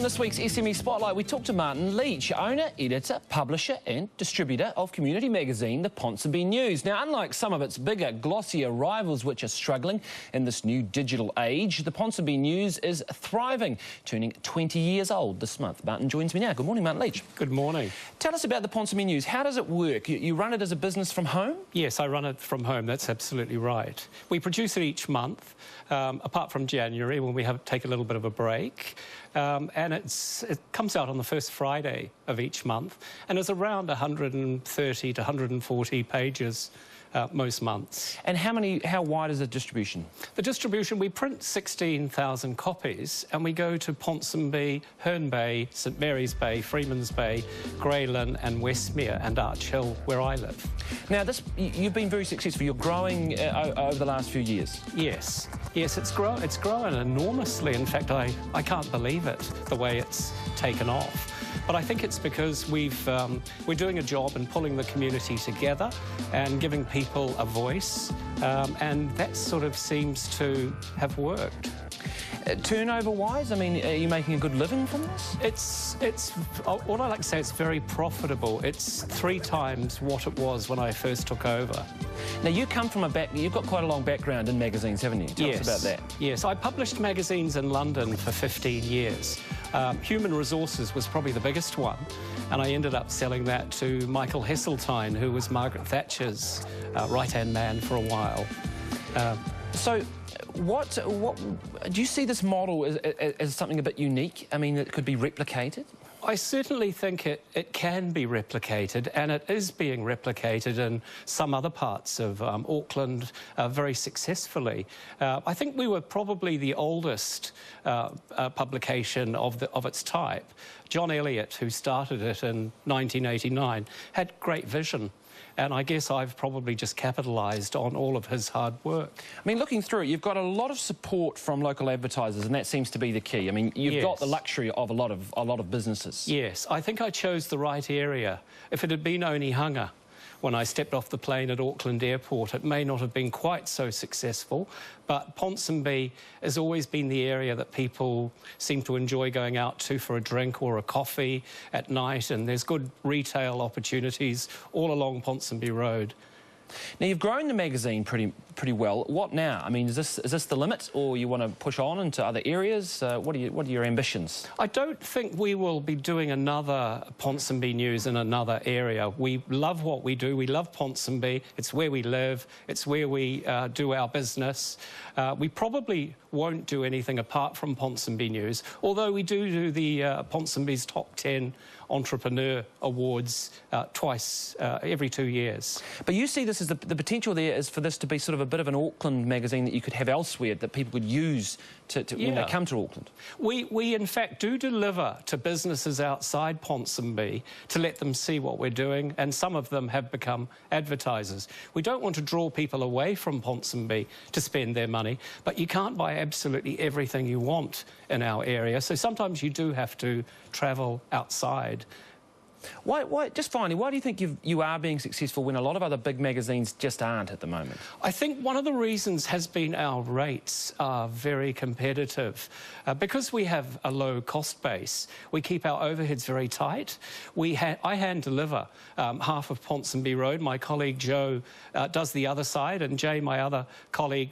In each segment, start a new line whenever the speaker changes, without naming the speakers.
On this week's SME Spotlight, we talked to Martin Leach, owner, editor, publisher and distributor of community magazine, the Ponsonby News. Now, unlike some of its bigger, glossier rivals which are struggling in this new digital age, the Ponsonby News is thriving, turning 20 years old this month. Martin joins me now. Good morning, Martin Leach.
Good morning.
Tell us about the Ponsonby News. How does it work? You run it as a business from home?
Yes, I run it from home. That's absolutely right. We produce it each month, apart from January when we take a little bit of a break. And it comes out on the first Friday of each month and is around 130 to 140 pages most months.
And how wide is the distribution?
The distribution, we print 16,000 copies and we go to Ponsonby, Herne Bay, St Mary's Bay, Freeman's Bay, Grey Lynn and Westmere and Arch Hill, where I live.
Now, you've been very successful. You're growing over the last few years.
Yes. Yes, it's grown enormously. In fact, I can't believe it, the way it's taken off. But I think it's because we're doing a job in pulling the community together and giving people a voice, and that sort of seems to have worked.
Turnover-wise, I mean, are you making a good living from this?
It's what I like to say, it's very profitable. It's 3 times what it was when I first took over.
Now, you come from you've got quite a long background in magazines, haven't you? Tell us about that.
Yes, I published magazines in London for 15 years. Human Resources was probably the biggest one, and I ended up selling that to Michael Heseltine, who was Margaret Thatcher's right-hand man for a while.
So, what do you see this model as something a bit unique? I mean, that could be replicated?
I certainly think it can be replicated, and it is being replicated in some other parts of Auckland very successfully. I think we were probably the oldest publication of its type. John Elliott, who started it in 1989, had great vision. And I guess I've probably just capitalised on all of his hard work.
I mean, looking through it, you've got a lot of support from local advertisers, and that seems to be the key. I mean, you've got the luxury of a lot of businesses.
Yes, I think I chose the right area. If it had been Onehunga, when I stepped off the plane at Auckland Airport, it may not have been quite so successful, but Ponsonby has always been the area that people seem to enjoy going out to for a drink or a coffee at night, and there's good retail opportunities all along Ponsonby Road.
Now, you've grown the magazine pretty well. What now? I mean, is this the limit, or you want to push on into other areas? What are your ambitions?
I don't think we will be doing another Ponsonby News in another area. We love what we do. We love Ponsonby. It's where we live. It's where we do our business. We probably won't do anything apart from Ponsonby News, although we do the Ponsonby's Top 10 Entrepreneur Awards twice every 2 years.
But you see this as the potential there is for this to be sort of a bit of an Auckland magazine that you could have elsewhere, that people could use when they come to Auckland.
We in fact do deliver to businesses outside Ponsonby to let them see what we're doing, and some of them have become advertisers. We don't want to draw people away from Ponsonby to spend their money, but you can't buy absolutely everything you want in our area, so sometimes you do have to travel outside.
Just finally, why do you think you are being successful when a lot of other big magazines just aren't at the moment?
I think one of the reasons has been our rates are very competitive. Because we have a low cost base, we keep our overheads very tight. I hand deliver half of Ponsonby Road. My colleague Joe does the other side, and Jay, my other colleague,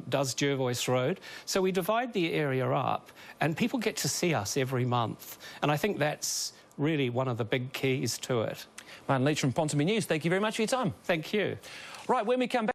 does Jervois Road. So we divide the area up, and people get to see us every month. And I think that's really one of the big keys to it.
Martin Leach from Ponsonby News, thank you very much for your time.
Thank you.
Right, when we come back...